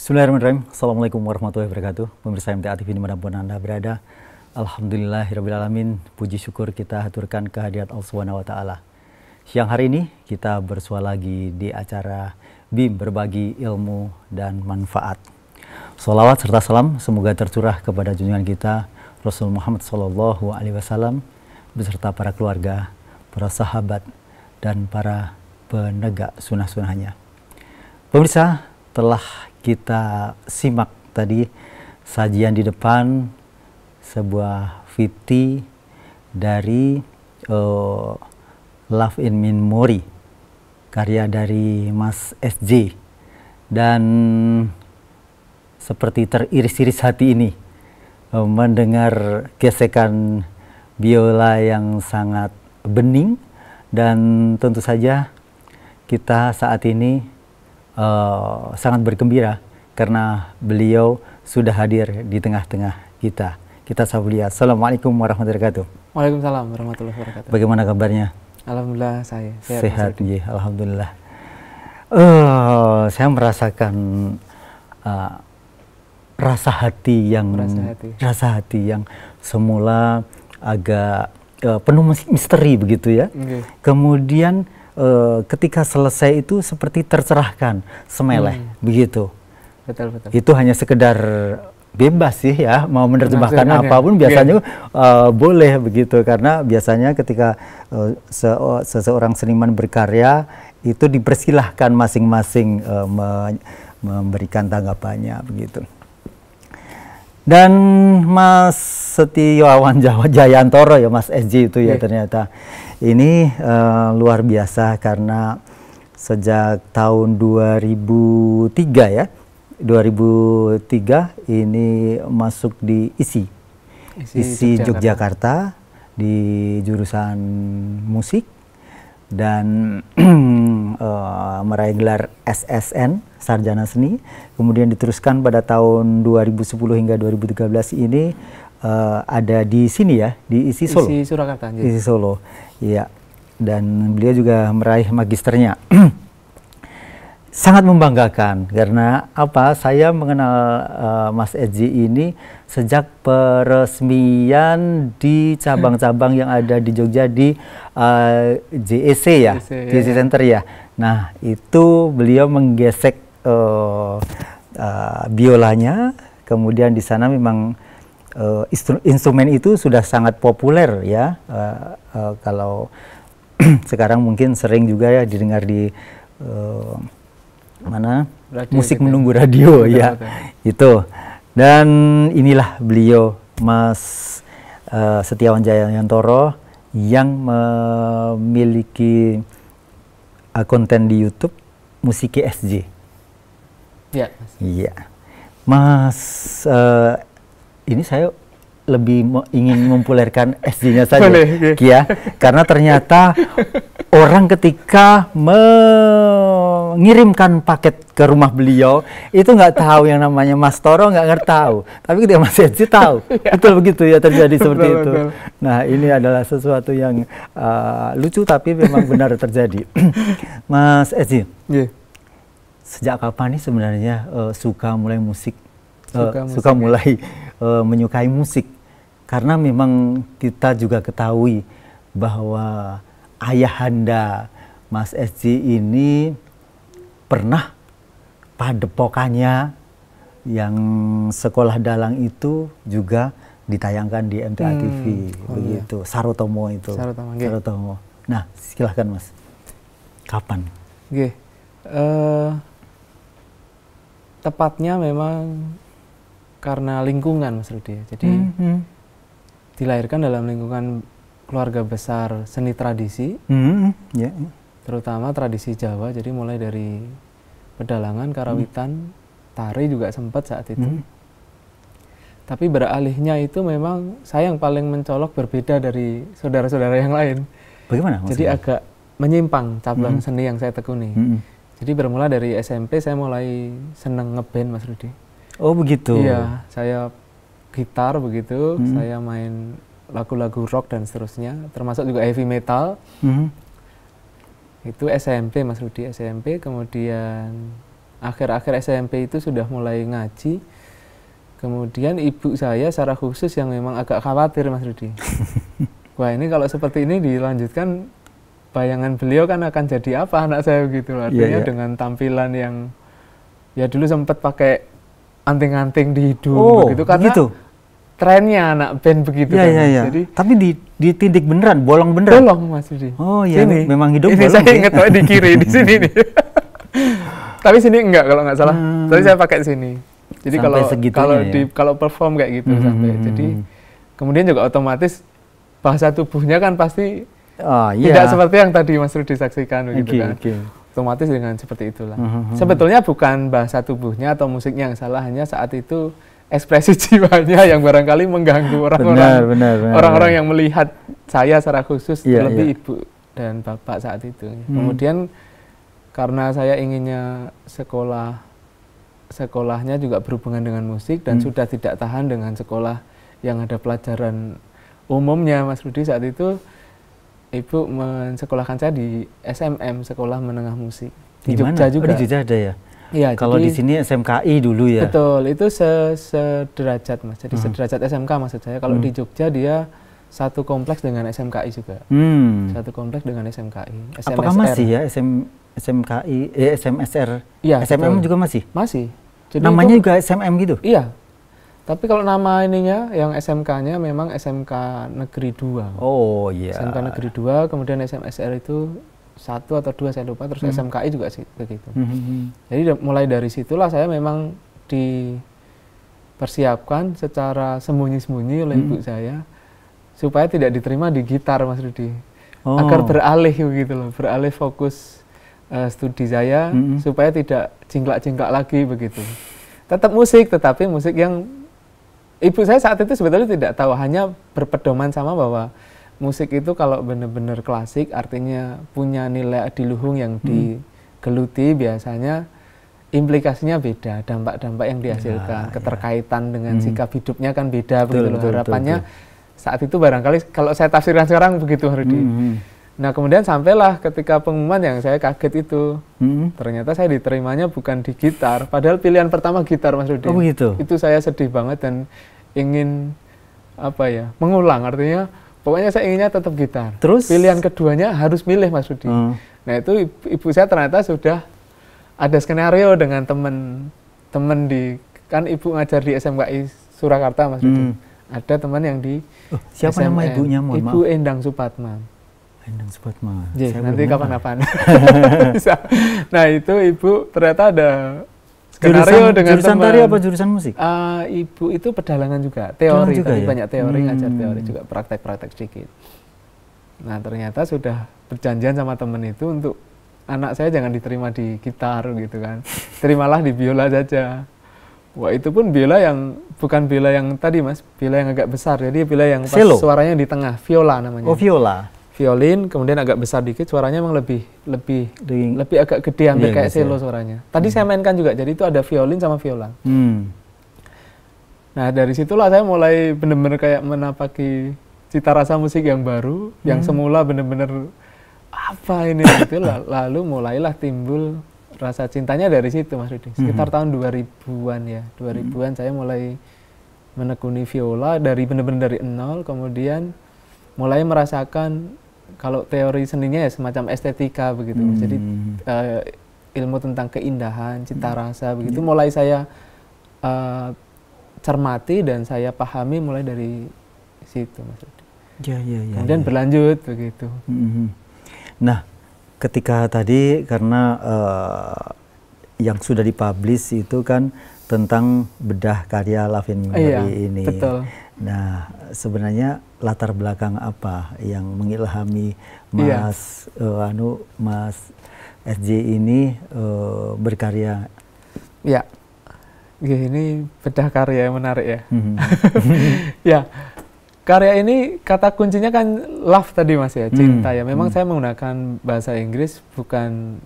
Bismillahirrahmanirrahim. Assalamualaikum warahmatullahi wabarakatuh. Pemirsa MTA TV dimanapun Anda berada. Alhamdulillahirrahmanirrahim. Puji syukur kita haturkan kehadirat Allah Subhanahu wa Ta'ala. Siang hari ini kita bersua lagi di acara BIM Berbagi Ilmu dan Manfaat. Sholawat serta salam semoga tercurah kepada junjungan kita Rasul Muhammad SAW beserta para keluarga, para sahabat, dan para penegak sunnah-sunnahnya. Pemirsa, telah kita simak tadi sajian di depan sebuah VT dari Love in Memory, karya dari Mas SJ, dan seperti teriris-iris hati ini mendengar gesekan biola yang sangat bening, dan tentu saja kita saat ini sangat bergembira karena beliau sudah hadir di tengah-tengah kita. Kita sambut dia. Assalamualaikum warahmatullahi wabarakatuh. Waalaikumsalam warahmatullahi wabarakatuh. Bagaimana kabarnya? Alhamdulillah saya sehat. Ya, alhamdulillah. Saya merasakan rasa hati yang semula agak penuh misteri begitu ya. Okay. Kemudian ketika selesai itu seperti tercerahkan, semeleh begitu. Betul. Itu hanya sekedar bebas sih ya, mau menerjemahkan apapun biasanya boleh begitu, karena biasanya ketika seseorang seniman berkarya itu dipersilahkan masing-masing memberikan tanggapannya begitu. Dan Mas Setiawan Jayantoro ya, Mas SJ itu ya, ternyata ini luar biasa karena sejak tahun 2003 ya, 2003 ini masuk di ISI Yogyakarta di jurusan musik, dan meraih gelar SSN, Sarjana Seni. Kemudian diteruskan pada tahun 2010 hingga 2013 ini ada di sini ya, di ISI Solo. ISI Surakarta. ISI Solo, iya. Dan beliau juga meraih magisternya. Sangat membanggakan karena apa? Saya mengenal Mas SJ ini sejak peresmian di cabang-cabang yang ada di Jogja di JEC ya, JEC Center ya. Nah, itu beliau menggesek biolanya, kemudian di sana memang instrumen itu sudah sangat populer ya. Kalau sekarang mungkin sering juga ya didengar di radio, musik menunggu radio ya, itu. Dan inilah beliau, Mas Setiawan Jayantoro, yang memiliki konten di YouTube Musiki SJ. Ya. Iya, Mas. Ini saya lebih ingin mempopulerkan SJ-nya saja, ya, karena ternyata orang ketika mengirimkan paket ke rumah beliau itu nggak tahu yang namanya Mas Toro, nggak tahu, tapi ketika Mas SJ tahu, betul begitu ya, terjadi seperti itu. Nah, ini adalah sesuatu yang lucu tapi memang benar terjadi. Mas SJ, sejak kapan nih sebenarnya suka mulai musik, suka mulai menyukai musik? Karena memang kita juga ketahui bahwa ayahanda Mas SJ ini pernah padepokannya yang sekolah dalang itu juga ditayangkan di MTA TV, begitu. Iya. Sarotomo itu. Sarotomo. Nah, silahkan Mas. Kapan? Tepatnya memang karena lingkungan, Mas Rudi. Jadi dilahirkan dalam lingkungan keluarga besar seni tradisi, terutama tradisi Jawa. Jadi mulai dari pedalangan, karawitan, tari juga sempat saat itu. Tapi beralihnya itu memang saya yang paling mencolok, berbeda dari saudara-saudara yang lain. Bagaimana maksudnya? Jadi agak menyimpang cabang seni yang saya tekuni. Jadi bermula dari SMP saya mulai seneng ngeband, Mas Rudi. Oh begitu? Iya, saya gitar begitu, saya main lagu-lagu rock dan seterusnya, termasuk juga heavy metal. Itu SMP, Mas Rudi, SMP. Kemudian akhir-akhir SMP itu sudah mulai ngaji. Kemudian ibu saya secara khusus yang memang agak khawatir, Mas Rudi. Wah, ini kalau seperti ini dilanjutkan, bayangan beliau kan akan jadi apa anak saya begitu. Artinya dengan tampilan yang ya dulu sempat pakai anting-anting di hidung begitu, karena begitu trennya anak band begitu kan. Jadi tapi ditindik beneran, bolong beneran. Bolong, Mas Rudi. Oh iya, memang hidung ini bolong. Saya ingat di kiri di sini nih. Tapi sini enggak kalau nggak salah. Tapi saya pakai sini. Jadi kalau perform kayak gitu sampai. Jadi kemudian juga otomatis bahasa tubuhnya kan pasti tidak seperti yang tadi Mas Rudi saksikan begitu kan. Otomatis dengan seperti itulah. Sebetulnya bukan bahasa tubuhnya atau musiknya yang salah, hanya saat itu ekspresi jiwanya yang barangkali mengganggu orang-orang yang melihat saya secara khusus, terlebih ibu dan bapak saat itu. Kemudian karena saya inginnya sekolahnya juga berhubungan dengan musik dan sudah tidak tahan dengan sekolah yang ada pelajaran umumnya, Mas Rudi, saat itu ibu mensekolahkan saya di SMM, Sekolah Menengah Musik. Di Jogja juga. Di Jogja ada ya? Iya. Kalau di sini SMKI dulu ya? Betul, itu sederajat, Mas. Jadi sederajat SMK maksud saya. Kalau di Jogja dia satu kompleks dengan SMKI juga. Satu kompleks dengan SMKI. SMSR. Apakah masih ya SMKI, SMSR? Iya. SMM juga masih? Masih. Jadi namanya juga SMM gitu? Iya. Tapi kalau nama ininya, yang SMK-nya memang SMK Negeri 2. Oh iya. SMK Negeri 2, kemudian SMSR itu 1 atau 2 saya lupa, terus SMKI juga sih begitu. Jadi mulai dari situlah saya memang dipersiapkan secara sembunyi-sembunyi oleh ibu saya supaya tidak diterima di gitar, Mas Rudi. Agar beralih gitu loh, beralih fokus studi saya supaya tidak jingklak-jingklak lagi begitu. Tetap musik, tetapi musik yang ibu saya saat itu sebetulnya tidak tahu, hanya berpedoman sama bahwa musik itu kalau benar-benar klasik artinya punya nilai adiluhung yang digeluti, biasanya implikasinya beda, dampak-dampak yang dihasilkan, keterkaitan dengan sikap hidupnya kan beda begitu loh. Harapannya saat itu barangkali kalau saya tafsirkan sekarang begitu, Rudi. Nah kemudian sampailah ketika pengumuman yang saya kaget itu, ternyata saya diterimanya bukan di gitar, padahal pilihan pertama gitar, Mas Rudi. Oh begitu? Itu saya sedih banget dan ingin mengulang, artinya pokoknya saya inginnya tetap gitar. Terus? Pilihan keduanya harus milih, Mas Rudi. Nah itu ibu saya ternyata sudah ada skenario dengan teman di, kan ibu ngajar di SMKI Surakarta, Mas Rudi. Ada teman yang di siapa SMN. Nama ibunya? Ibu Endang Supatman. Endang Supatman. Nanti kapan-kapan. Nah itu ibu ternyata ada skenario dengan jurusan tari apa jurusan musik? Ibu itu pedalangan juga, teori, juga tapi ya? banyak teori, ngajar teori juga, praktek-praktek sedikit. Nah ternyata sudah perjanjian sama teman itu untuk anak saya jangan diterima di gitar gitu kan, terimalah di biola saja. Wah itu pun biola yang bukan biola yang tadi, Mas, biola yang agak besar, jadi biola yang pas suaranya di tengah, viola namanya. Oh viola. Violin, kemudian agak besar dikit, suaranya memang lebih agak gede, hampir kayak cello suaranya. Tadi saya mainkan juga, jadi itu ada violin sama viola. Nah dari situlah saya mulai benar-benar kayak menapaki cita rasa musik yang baru, yang semula benar-benar apa ini gitu. Lalu mulailah timbul rasa cintanya dari situ, Mas Rudi. Sekitar tahun 2000-an ya, 2000-an saya mulai menekuni viola dari benar-benar dari nol, kemudian mulai merasakan kalau teori seninya ya semacam estetika begitu. Jadi ilmu tentang keindahan, cita rasa begitu mulai saya cermati dan saya pahami mulai dari situ, Mas Rudi. Kemudian berlanjut begitu. Nah, ketika tadi karena yang sudah dipublish itu kan tentang bedah karya Lavin Memory ini. Betul. Nah, sebenarnya latar belakang apa yang mengilhami Mas Mas SJ ini berkarya? Ya, ini bedah karya yang menarik ya. Ya, karya ini kata kuncinya kan love tadi, Mas ya, cinta ya. Memang saya menggunakan bahasa Inggris bukan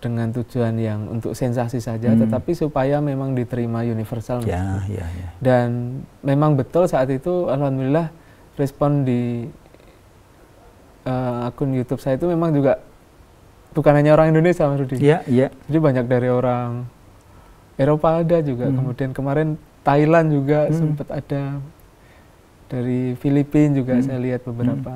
dengan tujuan yang untuk sensasi saja, tetapi supaya memang diterima universal. Dan memang betul saat itu alhamdulillah respon di akun YouTube saya itu memang juga bukan hanya orang Indonesia Mas Rudi. Iya, iya. Jadi banyak dari orang Eropa ada juga, kemudian kemarin Thailand juga sempat ada, dari Filipina juga saya lihat beberapa,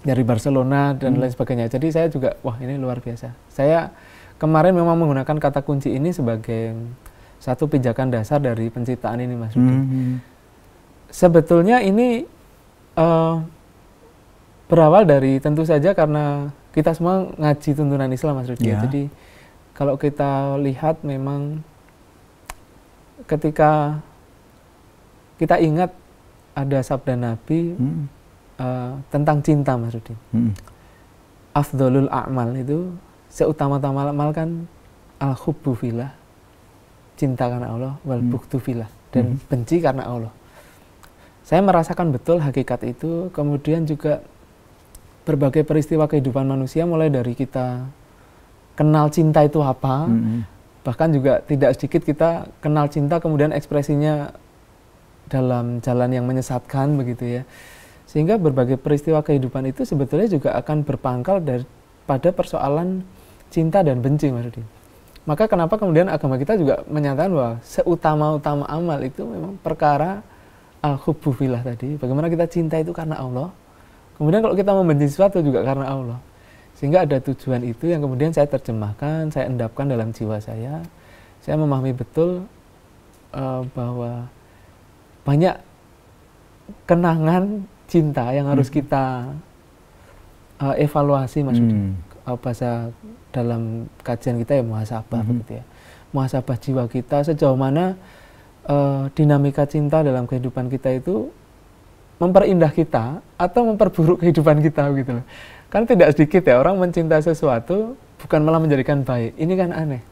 dari Barcelona dan lain sebagainya. Jadi saya juga, wah ini luar biasa. Saya kemarin memang menggunakan kata kunci ini sebagai satu pijakan dasar dari penciptaan ini Mas Rudi. Sebetulnya ini berawal dari tentu saja karena kita semua ngaji tuntunan Islam Mas Rudi. Jadi kalau kita lihat memang ketika kita ingat ada sabda Nabi tentang cinta Mas Rudi. Afdholul a'mal itu, seutama-utama amal kan al-hubbu fillah, cinta karena Allah, wal bughdu fillah, dan benci karena Allah. Saya merasakan betul hakikat itu, kemudian juga berbagai peristiwa kehidupan manusia, mulai dari kita kenal cinta itu apa, bahkan juga tidak sedikit kita kenal cinta kemudian ekspresinya dalam jalan yang menyesatkan begitu ya. Sehingga berbagai peristiwa kehidupan itu sebetulnya juga akan berpangkal pada persoalan cinta dan benci Mas Rudi. Maka kenapa kemudian agama kita juga menyatakan bahwa seutama-utama amal itu memang perkara al-hubbu fillah tadi. Bagaimana kita cinta itu karena Allah. Kemudian kalau kita membenci sesuatu juga karena Allah. Sehingga ada tujuan itu yang kemudian saya terjemahkan, saya endapkan dalam jiwa saya. Saya memahami betul bahwa banyak kenangan cinta yang harus kita evaluasi maksudnya. Bahasa dalam kajian kita ya muhasabah begitu ya. Muhasabah jiwa kita, sejauh mana dinamika cinta dalam kehidupan kita itu memperindah kita atau memperburuk kehidupan kita gitu loh. Kan tidak sedikit ya orang mencintai sesuatu bukan malah menjadikan baik. Ini kan aneh.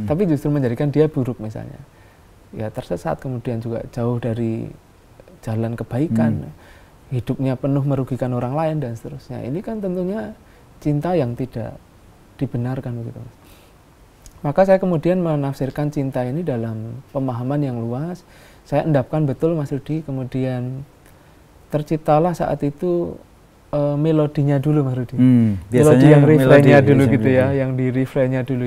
Tapi justru menjadikan dia buruk misalnya. Ya tersesat, kemudian juga jauh dari jalan kebaikan. Hidupnya penuh merugikan orang lain dan seterusnya. Ini kan tentunya cinta yang tidak dibenarkan begitu. Maka saya kemudian menafsirkan cinta ini dalam pemahaman yang luas. Saya endapkan betul Mas Rudi, kemudian terciptalah saat itu melodinya dulu Mas Rudi. Melodi yang refrainnya dulu gitu ya, yang di refrainnya dulu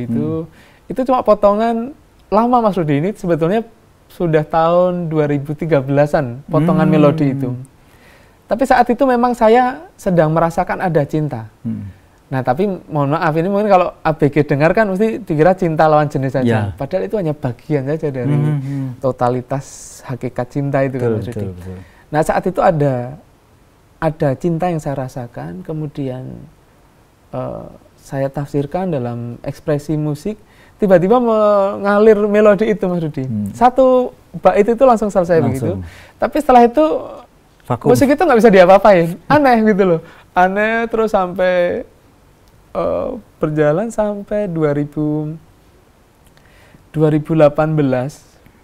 itu cuma potongan lama Mas Rudi. Ini sebetulnya sudah tahun 2013-an potongan melodi itu. Tapi saat itu memang saya sedang merasakan ada cinta. Nah tapi mohon maaf, ini mungkin kalau ABG dengar kan mesti dikira cinta lawan jenis saja. Padahal itu hanya bagian saja dari totalitas hakikat cinta itu kan Mas Rudi. Nah saat itu ada cinta yang saya rasakan, kemudian saya tafsirkan dalam ekspresi musik, tiba-tiba mengalir melodi itu Mas Rudi. Satu bait itu langsung selesai begitu. Tapi setelah itu vakum. Musik itu nggak bisa diapa-apain, aneh gitu loh. Aneh terus sampai berjalan sampai 2018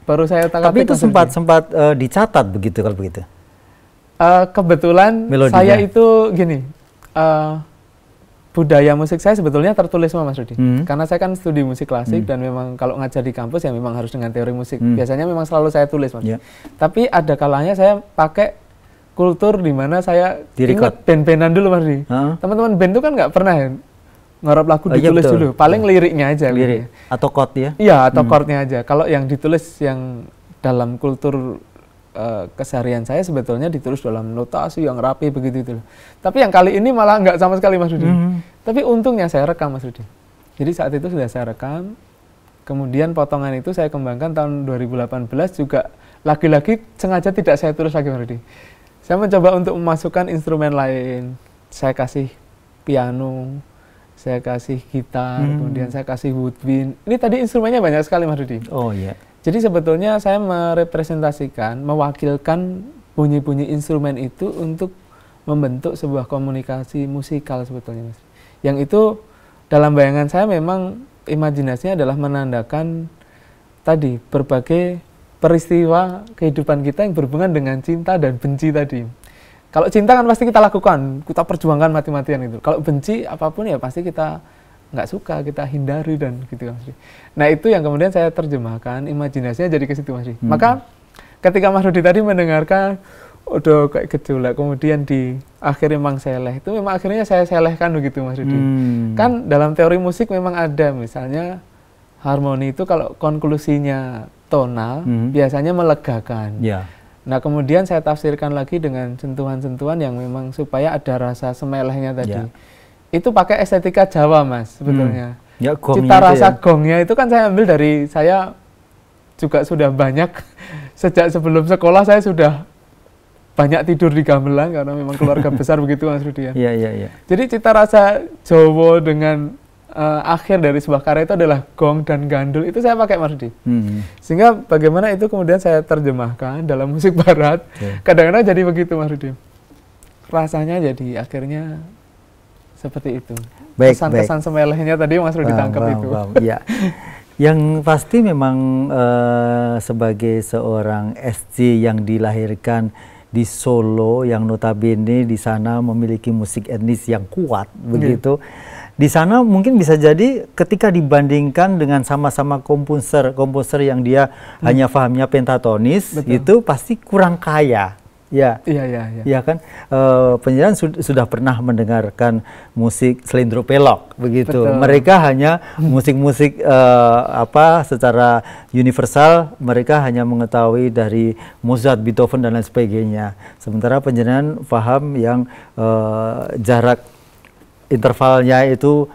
baru saya tangkap. Tapi itu sempat dicatat begitu kalau begitu. Kebetulan melodinya. Saya itu gini, budaya musik saya sebetulnya tertulis semua Mas Rudi. Karena saya kan studi musik klasik dan memang kalau ngajar di kampus ya memang harus dengan teori musik. Biasanya memang selalu saya tulis Mas. Tapi ada kalanya saya pakai kultur di mana saya ingat band-bandan dulu Mas Rudi. Teman-teman band itu kan nggak pernah ya ngarap lagu ditulis dulu. Paling liriknya aja. Lirik atau chord ya? Iya, atau chordnya aja. Kalau yang ditulis yang dalam kultur keseharian saya sebetulnya ditulis dalam notasi yang rapi begitu itu. Tapi yang kali ini malah nggak sama sekali Mas Rudi. Tapi untungnya saya rekam Mas Rudi. Jadi saat itu sudah saya rekam. Kemudian potongan itu saya kembangkan tahun 2018 juga lagi-lagi sengaja tidak saya tulis lagi Mas Rudi. Saya mencoba untuk memasukkan instrumen lain. Saya kasih piano, saya kasih gitar, kemudian saya kasih woodwind. Ini tadi instrumennya banyak sekali Mas Rudi. Oh iya. Jadi sebetulnya saya merepresentasikan, mewakilkan bunyi-bunyi instrumen itu untuk membentuk sebuah komunikasi musikal sebetulnya Mas. Yang itu dalam bayangan saya memang imajinasinya adalah menandakan tadi berbagai peristiwa kehidupan kita yang berhubungan dengan cinta dan benci tadi. Kalau cinta kan pasti kita lakukan, kita perjuangkan mati-matian itu. Kalau benci apapun ya pasti kita nggak suka, kita hindari dan gitu Mas Rudi. Nah itu yang kemudian saya terjemahkan, imajinasinya jadi ke situ Mas Rudi. Maka ketika Mas Rudi tadi mendengarkan udah kayak gejolak, kemudian di akhir memang seleh, itu memang akhirnya saya selehkan begitu Mas Rudi. Kan dalam teori musik memang ada misalnya harmoni itu kalau konklusinya tonal biasanya melegakan. Nah kemudian saya tafsirkan lagi dengan sentuhan-sentuhan yang memang supaya ada rasa semelehnya tadi. Itu pakai estetika Jawa Mas sebetulnya. Cita rasa gongnya itu kan saya ambil dari, saya juga sudah banyak sejak sebelum sekolah saya sudah banyak tidur di gamelan karena memang keluarga besar begitu Mas Rudi ya. Jadi cita rasa Jawa dengan akhir dari sebuah karya itu adalah gong dan gandul, itu saya pakai Mas Rudi. Sehingga bagaimana itu kemudian saya terjemahkan dalam musik barat. Kadang-kadang jadi begitu Mas Rudi. Rasanya jadi akhirnya seperti itu. Kesan-kesan semelehnya tadi Mas Rudi tangkap itu. Ya. Yang pasti memang sebagai seorang SJ yang dilahirkan di Solo, yang notabene di sana memiliki musik etnis yang kuat, begitu. Di sana mungkin bisa jadi ketika dibandingkan dengan sama-sama komposer yang dia hanya pahamnya pentatonis, itu pasti kurang kaya. Ya kan, penyiaran sudah pernah mendengarkan musik Slendro Pelok begitu. Mereka hanya musik-musik secara universal, mereka hanya mengetahui dari Mozart, Beethoven dan lain sebagainya. Sementara penyiaran paham yang jarak intervalnya itu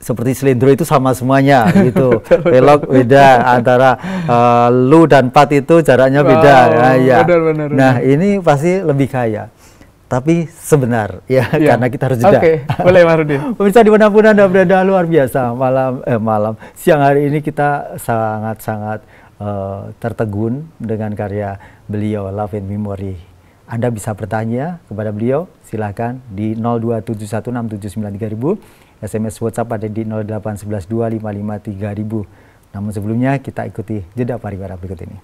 seperti Slendro itu sama semuanya gitu. Pelok beda, antara lu dan pat itu jaraknya beda. Benar. Nah ini pasti lebih kaya. Tapi sebenar karena kita harus jeda. Boleh Mas Rudi. Pemirsa dimanapun Anda berada, luar biasa siang hari ini kita sangat-sangat tertegun dengan karya beliau, Love and Memory. Anda bisa bertanya kepada beliau, silakan di 02716793000, SMS WhatsApp ada di 08112553000. Namun sebelumnya kita ikuti jeda pariwara berikut ini.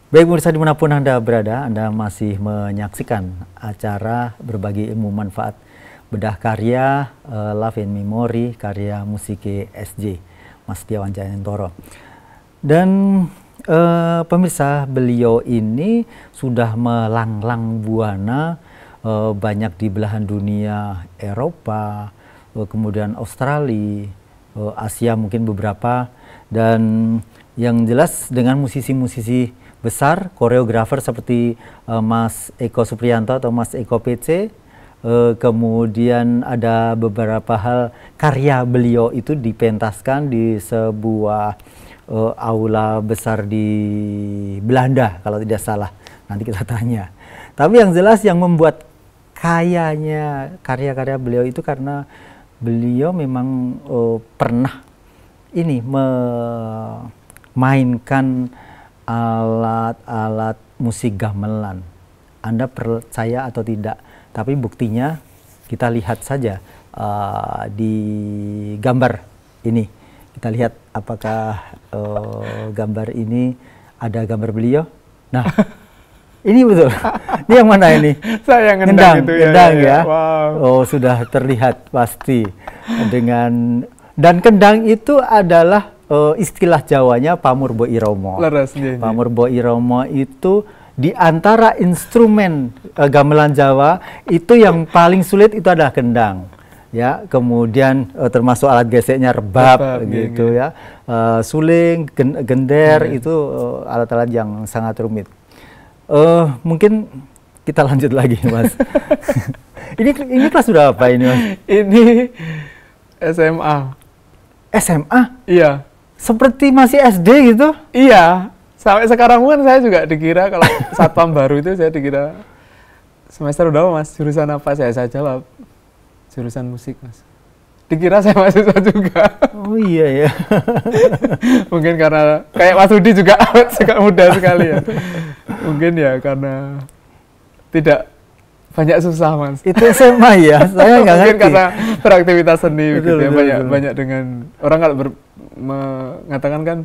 Baik pemirsa dimanapun Anda berada, Anda masih menyaksikan acara berbagi ilmu manfaat bedah karya Love and Memory, karya musik SJ, Mas Setiawan Jayantoro. Dan pemirsa, beliau ini sudah melanglang buana banyak di belahan dunia, Eropa, kemudian Australia, Asia mungkin beberapa, dan yang jelas dengan musisi-musisi besar, koreografer seperti Mas Eko Supriyanto atau Mas Eko PC. Kemudian ada beberapa hal karya beliau itu dipentaskan di sebuah aula besar di Belanda kalau tidak salah. Nanti kita tanya. Tapi yang jelas yang membuat kayanya karya-karya beliau itu karena beliau memang pernah ini memainkan alat-alat musik gamelan. Anda percaya atau tidak, tapi buktinya kita lihat saja di gambar ini. Kita lihat apakah gambar ini ada gambar beliau. Nah, ini betul. Ini yang mana ini? Saya ngendang itu ya. Wow. Oh, sudah terlihat pasti dengan, dan kendang itu adalah istilah Jawanya Pamurbo Iromo. Pamurbo Iromo itu di antara instrumen gamelan Jawa itu yang paling sulit itu adalah kendang. Ya, kemudian termasuk alat geseknya rebab gitu ya. Suling, gender itu alat-alat yang sangat rumit. Mungkin kita lanjut lagi, Mas. ini kelas sudah apa ini, Mas? Ini SMA. SMA? Iya. Seperti masih SD gitu? Iya, sampai sekarang pun saya juga dikira kalau satpam baru itu saya dikira semester berapa Mas, jurusan apa? Saya jawab jurusan musik Mas. Dikira saya mahasiswa juga. Oh iya ya. Mungkin karena kayak Mas Rudi juga muda sekali ya. Mungkin ya karena tidak banyak susah Mas. Itu SMA ya, saya nggak ngerti. Mungkin karena beraktivitas seni betul, gitu ya, banyak dengan orang kalau mengatakan kan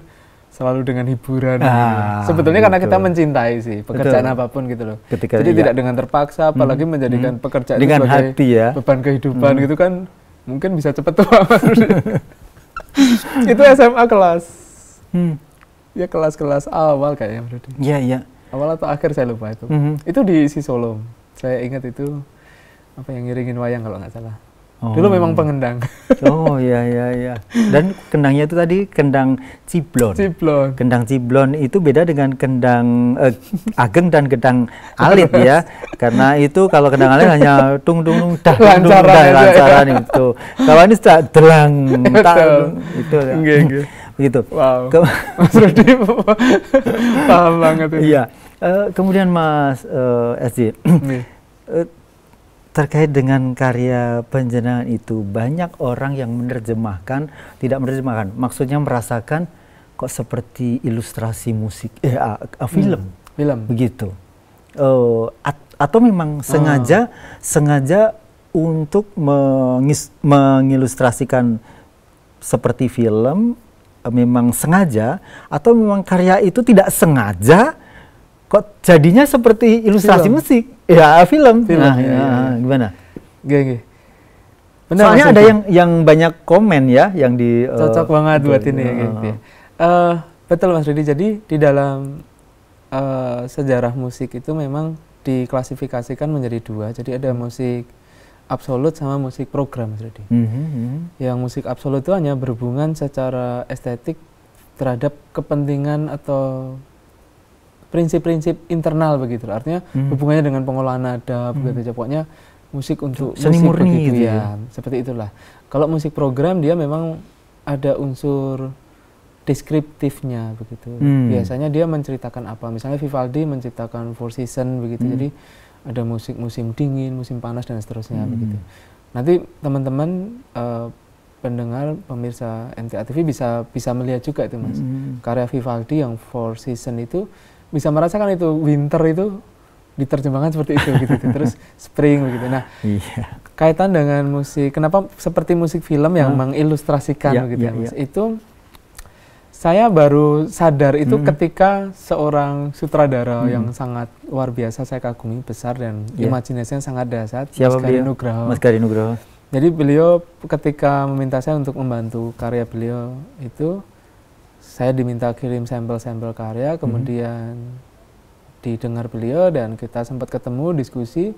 selalu dengan hiburan. Gitu. Sebetulnya karena kita mencintai sih pekerjaan apapun gitu loh. Jadi tidak dengan terpaksa, apalagi menjadikan pekerjaan dengan sebagai hati ya. beban kehidupan gitu kan, mungkin bisa cepat tua. Itu SMA kelas, ya kelas awal kayaknya berarti. Iya iya. Awal atau akhir saya lupa itu. Itu di Sisolom. Saya ingat itu apa yang ngiringin wayang kalau nggak salah. Dulu memang pengendang. Oh iya iya iya. Dan kendangnya itu tadi kendang ciblon. Kendang ciblon itu beda dengan kendang ageng dan kendang alit ya. Karena itu kalau kendang alit hanya tung tung dah lancaran itu. Kalau ini sudah delang itu. Begitu. Wow. Mas Rudi paham banget itu. Iya. Kemudian Mas SJ. Terkait dengan karya panjenengan itu, banyak orang yang tidak menerjemahkan, maksudnya merasakan kok seperti ilustrasi musik, film, begitu. Atau memang sengaja untuk mengilustrasikan seperti film, memang sengaja, atau memang karya itu tidak sengaja, kok jadinya seperti ilustrasi musik. Ya, film. Nah, gimana? Gini. Soalnya ada yang banyak komen ya, yang di cocok banget buat ini gitu. Betul Mas Rudi. Jadi di dalam sejarah musik itu memang diklasifikasikan menjadi dua. Jadi ada musik absolut sama musik program, Mas Rudi. Yang musik absolut itu hanya berhubungan secara estetik terhadap kepentingan atau prinsip-prinsip internal begitu, artinya hubungannya dengan pengolahan nada begitu aja, pokoknya musik untuk seni musik murni begitu gitu ya, seperti itulah. Kalau musik program dia memang ada unsur deskriptifnya begitu. Biasanya dia menceritakan apa, misalnya Vivaldi menciptakan Four Seasons begitu, jadi ada musik musim dingin, musim panas dan seterusnya begitu. Nanti teman-teman pendengar pemirsa MTA TV bisa melihat juga itu Mas, karya Vivaldi yang Four Seasons itu bisa merasakan itu winter itu diterjemahkan seperti itu gitu. Terus spring begitu. Nah, kaitan dengan musik, kenapa seperti musik film yang mengilustrasikan gitu Mas. Itu saya baru sadar itu ketika seorang sutradara yang sangat luar biasa saya kagumi, besar dan imajinasinya sangat dahsyat, Mas Gari Nugroho. Jadi beliau ketika meminta saya untuk membantu karya beliau itu, saya diminta kirim sampel-sampel karya, kemudian didengar beliau dan kita sempat ketemu, diskusi.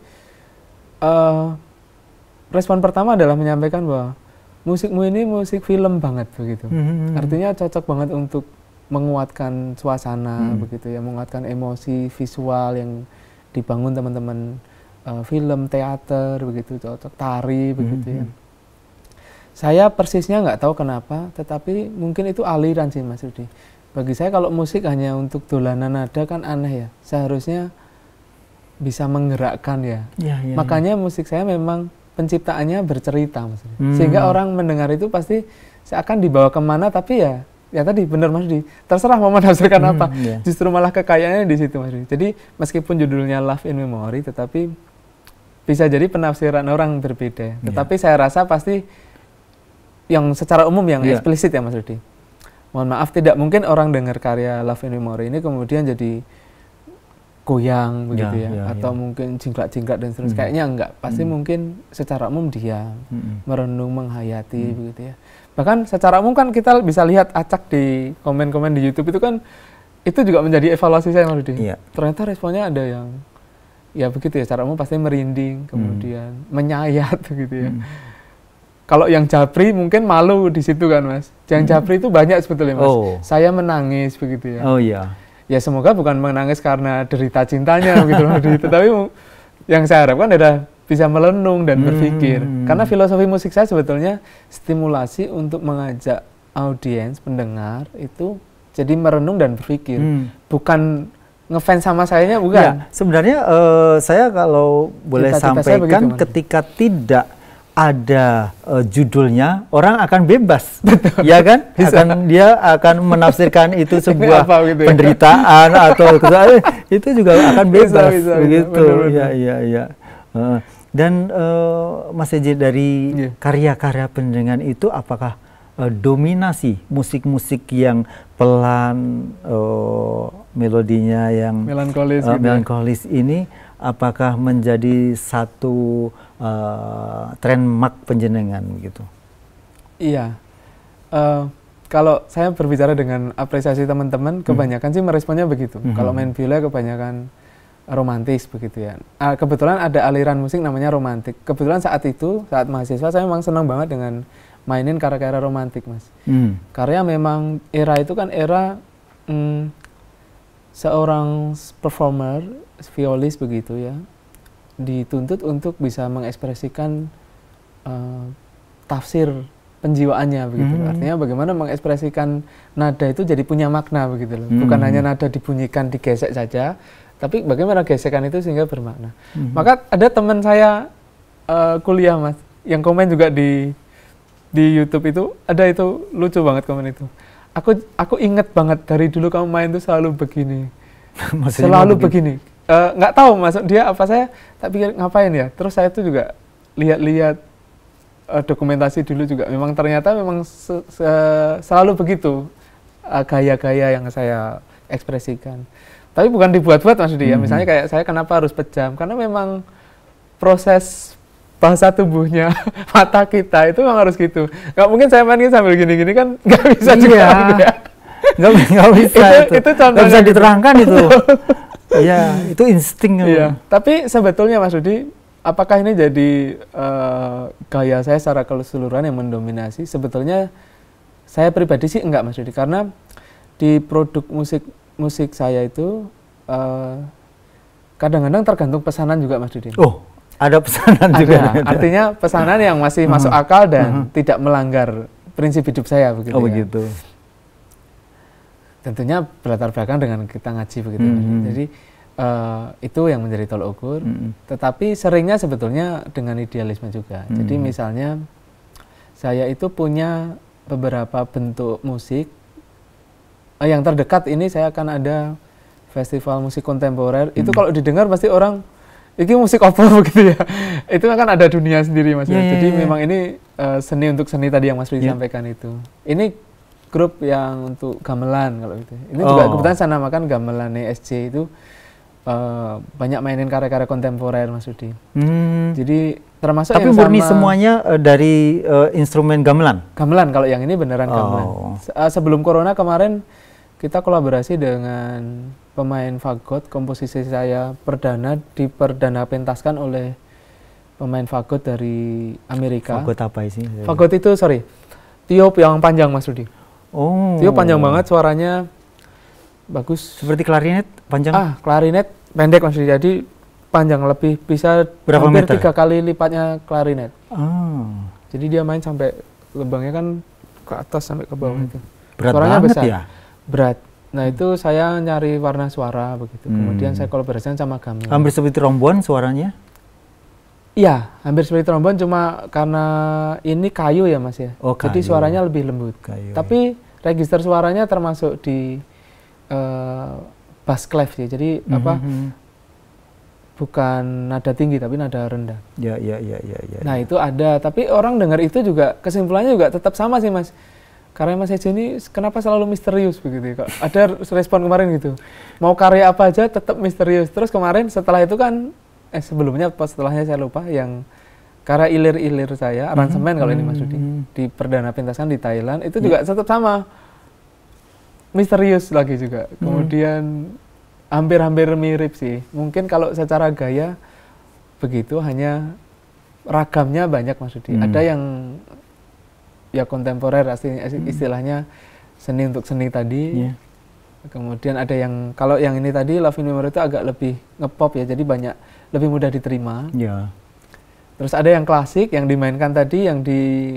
Respon pertama adalah menyampaikan bahwa musikmu ini musik film banget begitu. Artinya cocok banget untuk menguatkan suasana begitu ya, menguatkan emosi visual yang dibangun teman-teman film, teater begitu, cocok tari begitu ya. Saya persisnya nggak tahu kenapa, tetapi mungkin itu aliran sih Mas Rudi. Bagi saya kalau musik hanya untuk dolanan nada kan aneh ya. Seharusnya bisa menggerakkan ya. Makanya musik saya memang penciptaannya bercerita Mas Rudi. Sehingga orang mendengar itu pasti seakan dibawa kemana, tapi ya tadi benar Mas Rudi. Terserah mau menafsirkan apa. Justru malah kekayaannya di situ Mas Rudi. Jadi meskipun judulnya Love in Memory, tetapi bisa jadi penafsiran orang berbeda. Tetapi saya rasa pasti yang secara umum yang eksplisit ya Mas Rudi. Mohon maaf, tidak mungkin orang dengar karya Love in Memory ini kemudian jadi goyang begitu atau mungkin jingkrak-jingkrak dan seterusnya. Kayaknya enggak, pasti mungkin secara umum dia merenung, menghayati begitu ya. Bahkan secara umum kan kita bisa lihat acak di komen-komen di YouTube itu kan, itu juga menjadi evaluasi saya Mas Rudi. Ternyata responnya ada yang ya begitu ya, secara umum pasti merinding, kemudian menyayat begitu ya. Kalau yang japri mungkin malu di situ kan Mas. Yang japri itu banyak sebetulnya Mas. Saya menangis begitu ya. Ya semoga bukan menangis karena derita cintanya begitu Mas. Tetapi yang saya harapkan adalah bisa melenung dan berpikir. Karena filosofi musik saya sebetulnya stimulasi untuk mengajak audiens, pendengar itu jadi merenung dan berpikir. Bukan ngefans sama sayanya, bukan. Ya, sebenarnya saya kalau boleh sampaikan ketika tidak ada judulnya, orang akan bebas, ya kan? Dia akan menafsirkan itu sebuah gitu penderitaan atau itu juga akan bebas, begitu. Iya. Dan Mas Eji, dari karya-karya pendengar itu, apakah dominasi musik-musik yang pelan, melodinya yang melankolis ini, apakah menjadi satu trademark penjenengan gitu? Iya, kalau saya berbicara dengan apresiasi teman-teman, kebanyakan sih meresponnya begitu. Kalau main biola kebanyakan romantis begitu ya. Kebetulan ada aliran musik namanya romantik. Kebetulan saat mahasiswa saya memang senang banget dengan mainin karya-karya romantik, Mas. Karya memang era itu kan era seorang performer, violis begitu ya, dituntut untuk bisa mengekspresikan tafsir penjiwaannya begitu. Artinya bagaimana mengekspresikan nada itu jadi punya makna begitu loh. Bukan hanya nada dibunyikan, digesek saja, tapi bagaimana gesekan itu sehingga bermakna. Maka ada teman saya kuliah, Mas, yang komen juga di YouTube itu, ada itu lucu banget komen itu. Aku inget banget dari dulu kamu main tuh selalu begini. Selalu begini. Nggak tahu maksud dia apa, saya tak pikir ngapain ya. Terus saya tuh juga lihat-lihat dokumentasi dulu juga. Memang ternyata selalu begitu gaya-gaya yang saya ekspresikan. Tapi bukan dibuat-buat Mas Rudi ya. Misalnya kayak saya kenapa harus pejam? Karena memang proses bahasa tubuhnya mata kita itu memang harus gitu. Nggak mungkin saya main sambil gini-gini kan nggak bisa juga. Ya. Nggak bisa itu nggak bisa diterangkan itu. Iya, itu insting. Iya. Tapi sebetulnya Mas Rudi, apakah ini jadi gaya saya secara keseluruhan yang mendominasi? Sebetulnya saya pribadi sih enggak Mas Rudi, karena di produk musik saya itu kadang-kadang tergantung pesanan juga Mas Rudi. Oh, ada pesanan juga. Artinya pesanan yang masih masuk akal dan tidak melanggar prinsip hidup saya begitu. Oh begitu. Tentunya berlatar belakang dengan kita ngaji begitu. Jadi itu yang menjadi tolok ukur. Tetapi seringnya sebetulnya dengan idealisme juga. Jadi misalnya saya itu punya beberapa bentuk musik. Yang terdekat ini saya akan ada festival musik kontemporer. Itu kalau didengar pasti orang, ini musik apa begitu ya. Itu kan ada dunia sendiri Mas. Jadi memang ini seni untuk seni tadi yang Mas Rudi sampaikan itu. Ini grup yang untuk gamelan kalau gitu. Ini juga kebetulan saya namakan gamelan ESC itu banyak mainin karya-karya kontemporer Mas Rudi. Jadi termasuk tapi yang murni semuanya dari instrumen gamelan? Gamelan, kalau yang ini beneran gamelan. Sebelum corona kemarin kita kolaborasi dengan pemain fagot, komposisi saya perdana pentaskan oleh pemain fagot dari Amerika. Fagot apa sih? Fagot itu tiup yang panjang Mas Rudi. Tiup panjang banget, suaranya bagus. Seperti klarinet panjang? Klarinet pendek Mas Rudi, jadi panjang lebih bisa berapa hampir meter? 3 kali lipatnya klarinet. Jadi dia main sampai lubangnya kan ke atas sampai ke bawah itu. Berat suaranya banget besar. Ya? Berat. Nah itu saya nyari warna suara begitu. Kemudian saya kolaborasikan sama gamelan. Hampir seperti trombon suaranya? Iya, hampir seperti trombon, cuma karena ini kayu ya Mas ya. Jadi suaranya lebih lembut. Tapi register suaranya termasuk di bass clef sih. Jadi bukan nada tinggi tapi nada rendah. Ya. Nah itu ada, tapi orang dengar itu juga kesimpulannya juga tetap sama sih Mas. Karya Mas Ejo ini kenapa selalu misterius begitu ya? Ada respon kemarin gitu. Mau karya apa aja tetap misterius. Terus kemarin setelah itu kan sebelumnya setelahnya saya lupa, yang karya ilir-ilir saya, aransemen kalau ini Mas Rudi, di perdana pentaskan di Thailand itu juga tetap sama. Misterius lagi juga. Kemudian hampir-hampir mirip sih. Mungkin kalau secara gaya begitu, hanya ragamnya banyak Mas Rudi. Ada yang ya kontemporer, istilahnya seni untuk seni tadi. Kemudian ada yang, kalau yang ini tadi Love in Memory itu agak lebih ngepop ya, jadi lebih mudah diterima. Terus ada yang klasik yang dimainkan tadi, yang di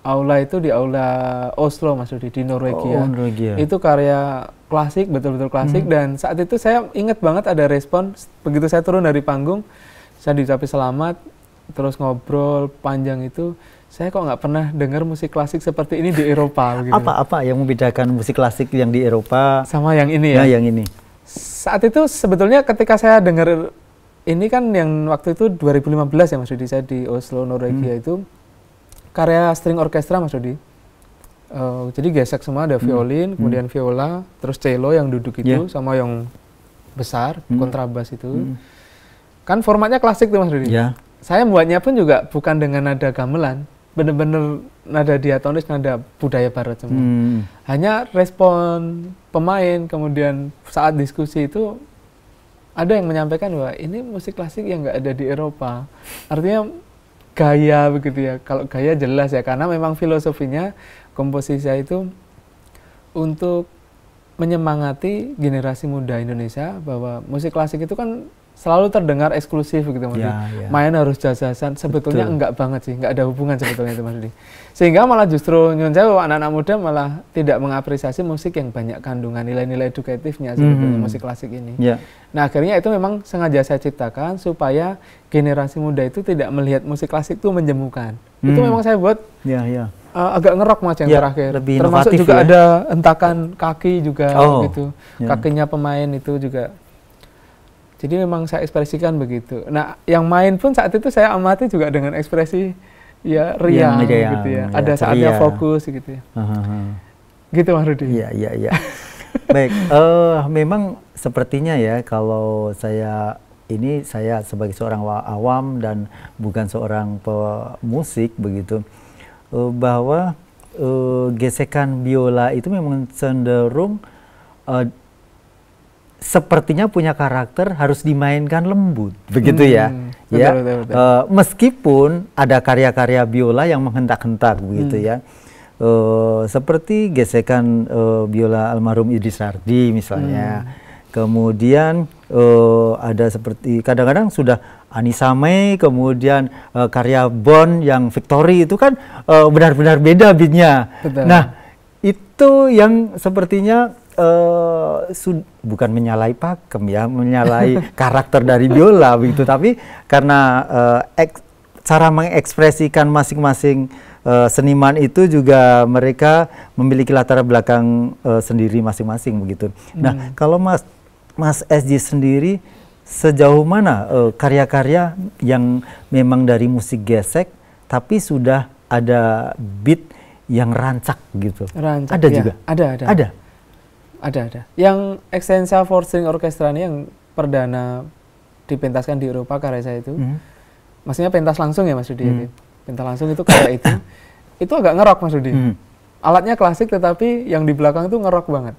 aula itu, di aula Oslo Mas Rudi, di Norwegia. Itu karya klasik, betul-betul klasik. Dan saat itu saya ingat banget ada respon, begitu saya turun dari panggung, saya diucapi selamat, terus ngobrol panjang itu, saya kok nggak pernah dengar musik klasik seperti ini di Eropa. Gitu. Apa yang membedakan musik klasik yang di Eropa sama yang ini ya? Yang ini. Saat itu sebetulnya ketika saya dengar ini kan yang waktu itu 2015 ya Mas Rudi, saya di Oslo, Norwegia itu karya string orkestra Mas Rudi. Jadi gesek semua, ada violin, kemudian viola, terus cello yang duduk itu sama yang besar, kontrabas itu. Kan formatnya klasik tuh Mas Rudi. Saya buatnya pun juga bukan dengan nada gamelan, bener-bener nada diatonis, nada budaya barat semua. Hanya respon pemain, kemudian saat diskusi itu ada yang menyampaikan bahwa ini musik klasik yang nggak ada di Eropa. Artinya gaya begitu ya. Kalau gaya jelas ya, karena memang filosofinya komposisi itu untuk menyemangati generasi muda Indonesia bahwa musik klasik itu kan selalu terdengar eksklusif begitu Mas Rudi. Main harus jazz-jazzan, sebetulnya enggak banget sih, enggak ada hubungan sebetulnya itu Mas Rudi. Sehingga malah justru nyun sewu anak-anak muda malah tidak mengapresiasi musik yang banyak kandungan nilai-nilai edukatifnya sebetulnya musik klasik ini. Nah, akhirnya itu memang sengaja saya ciptakan supaya generasi muda itu tidak melihat musik klasik itu menjemukan. Itu memang saya buat agak ngerok Mas yang terakhir. Termasuk juga ada hentakan kaki juga gitu. Kakinya pemain itu juga. Jadi memang saya ekspresikan begitu. Nah, yang main pun saat itu saya amati juga dengan ekspresi ya riang gitu ya. Ada saatnya fokus gitu ya. Gitu Mas Rudi. Iya. Baik, memang sepertinya ya kalau saya sebagai seorang awam dan bukan seorang pemusik begitu, bahwa gesekan biola itu memang cenderung sepertinya punya karakter harus dimainkan lembut, begitu ya. Betul. Meskipun ada karya-karya biola yang menghentak-hentak, begitu ya. Seperti gesekan biola almarhum Idris Sardi misalnya. Kemudian ada seperti kadang-kadang sudah Anissa May, kemudian karya Bon yang Victory itu kan benar-benar beda beatnya. Nah, itu yang sepertinya bukan menyalahi pakem ya, menyalahi karakter dari biola begitu, tapi karena cara mengekspresikan masing-masing seniman itu juga mereka memiliki latar belakang sendiri masing-masing begitu. Nah, kalau Mas SJ sendiri sejauh mana karya-karya yang memang dari musik gesek tapi sudah ada beat yang rancak gitu? Rancak, ada juga? Ada. Yang Extensa for String Orchestra ini yang perdana dipentaskan di Eropa karya saya itu. Maksudnya pentas langsung ya Mas Rudi. Pentas langsung itu karya itu agak ngerok Mas Rudi. Alatnya klasik tetapi yang di belakang itu ngerok banget.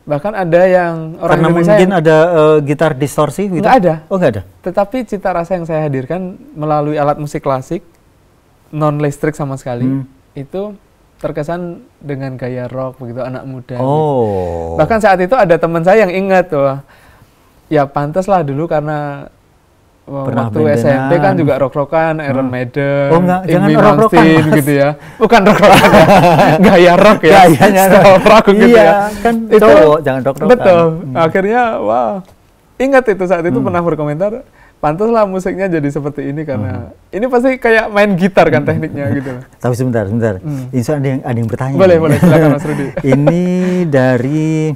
Bahkan ada yang orang karena Indonesia mungkin ada gitar distorsi gitu? Nggak ada. Nggak ada? Tetapi cita rasa yang saya hadirkan melalui alat musik klasik non listrik sama sekali itu terkesan dengan gaya rock begitu, anak muda. Gitu. Bahkan saat itu ada teman saya yang ingat tuh, ya pantas lah dulu karena waktu SMP kan juga rock-rockan, Iron Maiden, jangan rock-rockan gitu ya. Bukan rock-rockan, gaya rock ya, rock gitu ya. Kan itu jangan rock-rockan. Betul. Akhirnya ingat itu saat itu pernah berkomentar, pantaslah musiknya jadi seperti ini karena ini pasti kayak main gitar kan tekniknya gitu. Tapi sebentar. Ini ada yang bertanya. Boleh silakan Mas Rudi. Ini dari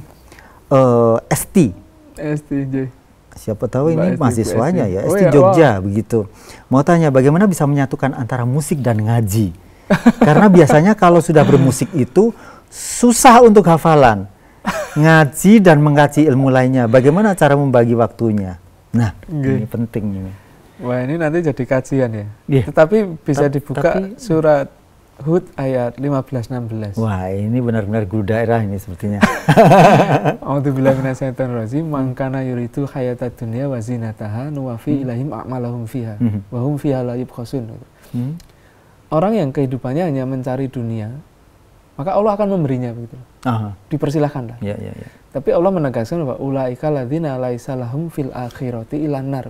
STJ. Siapa tahu ini mahasiswanya ya, ST Jogja begitu. Mau tanya bagaimana bisa menyatukan antara musik dan ngaji? Karena biasanya kalau sudah bermusik itu susah untuk hafalan. Ngaji dan mengkaji ilmu lainnya. Bagaimana cara membagi waktunya? Nah, ini penting ini. Wah, ini nanti jadi kajian ya. Tetapi bisa dibuka surat Hud ayat 15-16. Wah, ini benar-benar guru daerah ini sepertinya. A'udzubillahi minasyaitonir rajim. Man kana yuridu hayatad dunya wa zinataha nuwaffi ilaihim a'malahum fiha wa hum fiha la yubkhasun. Orang yang kehidupannya hanya mencari dunia, maka Allah akan memberinya begitu. Dipersilahkan lah. Tapi Allah menegaskan bahwa ulaika ladzina laisa lahum fil akhirati ilan nar.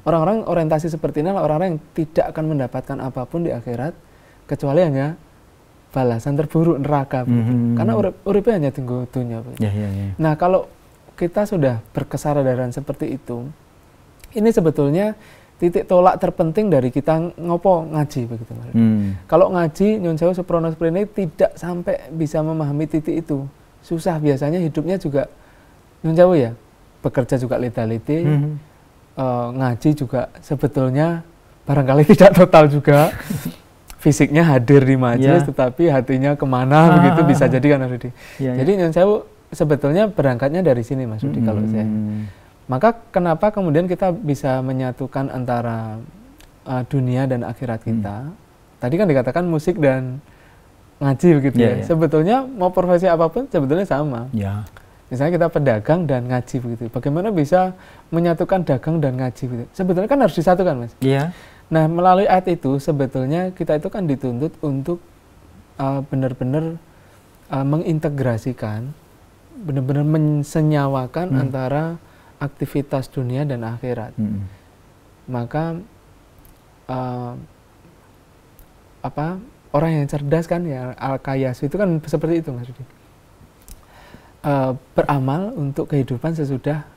Orang-orang orientasi seperti ini adalah orang-orang yang tidak akan mendapatkan apapun di akhirat kecuali hanya balasan terburuk neraka. Karena uripnya hanya tinggal dunia. Nah, kalau kita sudah berkesadaran seperti itu, ini sebetulnya titik tolak terpenting dari kita ngopo ngaji begitu. Kalau ngaji nyun sewu seprono sprene tidak sampai bisa memahami titik itu. Susah, biasanya hidupnya juga nyun sewu ya. Bekerja juga lita-liti, ngaji juga sebetulnya barangkali tidak total juga. fisiknya hadir di majelis, tetapi hatinya kemana begitu bisa jadi kan Mas Rudi. Jadi Nyun Sewu sebetulnya berangkatnya dari sini Mas Rudi kalau saya. Maka kenapa kemudian kita bisa menyatukan antara dunia dan akhirat kita? Tadi kan dikatakan musik dan ngaji begitu ya. Sebetulnya mau profesi apapun sebetulnya sama. Misalnya kita pedagang dan ngaji begitu. Bagaimana bisa menyatukan dagang dan ngaji begitu? Sebetulnya kan harus disatukan Mas. Nah melalui ayat itu sebetulnya kita itu kan dituntut untuk benar-benar mengintegrasikan, benar-benar mensenyawakan antara aktivitas dunia dan akhirat. Maka orang yang cerdas kan ya al-kayas itu kan seperti itu Mas Rudi. Beramal untuk kehidupan sesudah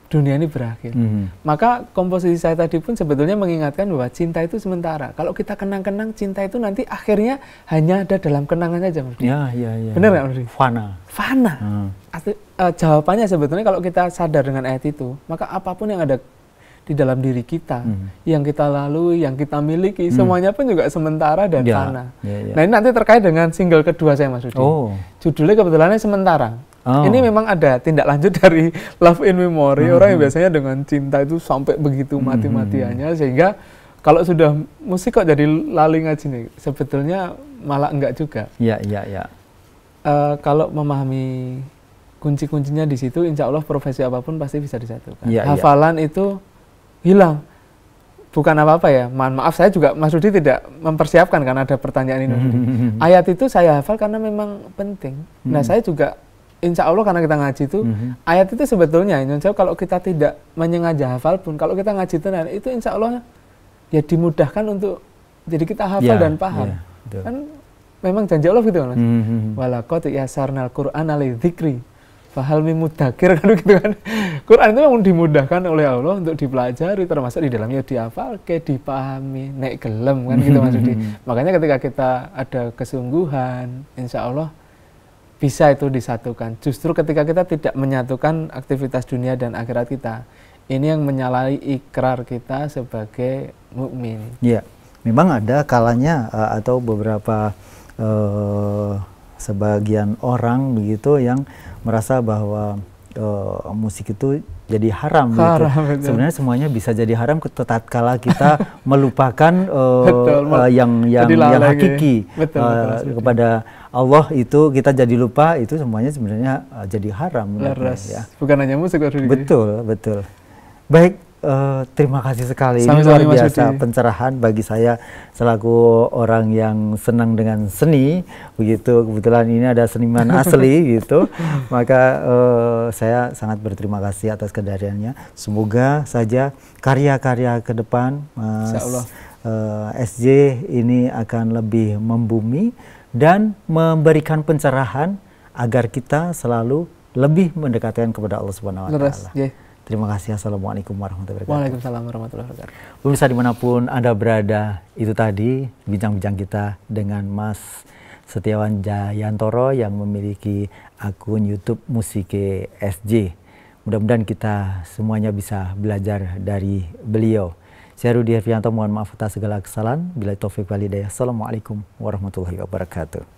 dunia ini berakhir. Maka komposisi saya tadi pun sebetulnya mengingatkan bahwa cinta itu sementara. Kalau kita kenang-kenang, cinta itu nanti akhirnya hanya ada dalam kenangan saja. Benar nggak Mas Rudi? Fana. Jawabannya sebetulnya kalau kita sadar dengan ayat itu, maka apapun yang ada di dalam diri kita, yang kita lalui, yang kita miliki, semuanya pun juga sementara dan fana. Nah ini nanti terkait dengan single kedua saya Mas Rudi. Judulnya kebetulannya Sementara. Ini memang ada tindak lanjut dari Love in Memory, orang yang biasanya dengan cinta itu sampai begitu mati-matiannya, sehingga kalau sudah musik kok jadi lali ngaji nih, sebetulnya malah enggak juga. Kalau memahami kunci-kuncinya di situ, insya Allah profesi apapun pasti bisa disatukan. Hafalan itu hilang, bukan apa-apa ya. Mohon maaf, saya juga Mas Rudi tidak mempersiapkan karena ada pertanyaan ini. Ayat itu saya hafal karena memang penting. Nah saya juga insya Allah karena kita ngaji itu, ayat itu sebetulnya kalau kita tidak menyengaja hafal pun, kalau kita ngaji itu insya Allah ya dimudahkan untuk jadi kita hafal dan paham. Kan memang janji Allah gitu kan Mas. Walaqad yasarnal Qur'ana lidzikri fahal min mudzakir kan gitu kan. Quran itu memang dimudahkan oleh Allah untuk dipelajari, termasuk di dalamnya dihafal, dipahami, nek gelem kan gitu Mas Rudi. Makanya ketika kita ada kesungguhan, insya Allah bisa itu disatukan. Justru ketika kita tidak menyatukan aktivitas dunia dan akhirat kita, ini yang menyalahi ikrar kita sebagai mukmin. Memang ada kalanya atau beberapa sebagian orang begitu yang merasa bahwa musik itu jadi haram gitu. Sebenarnya semuanya bisa jadi haram tatkala kita melupakan yang hakiki. Kepada Allah itu kita jadi lupa, itu semuanya sebenarnya jadi haram. Bukan hanya musik. Betul. Baik, terima kasih sekali. Ini luar biasa pencerahan bagi saya selaku orang yang senang dengan seni. Begitu, kebetulan ini ada seniman asli gitu. Maka saya sangat berterima kasih atas kehadirannya. Semoga saja karya-karya ke depan Mas SJ ini akan lebih membumi dan memberikan pencerahan agar kita selalu lebih mendekatkan kepada Allah Subhanahu wa taala. Terima kasih. Assalamualaikum warahmatullahi wabarakatuh. Waalaikumsalam warahmatullahi wabarakatuh. Pemirsa dimanapun Anda berada, itu tadi bincang-bincang kita dengan Mas Setiawan Jayantoro yang memiliki akun YouTube Musike SJ. Mudah-mudahan kita semuanya bisa belajar dari beliau. Saya Rudi Herfianto, mohon maaf atas segala kesalahan. Bila taufik wal hidayah. Assalamualaikum warahmatullahi wabarakatuh.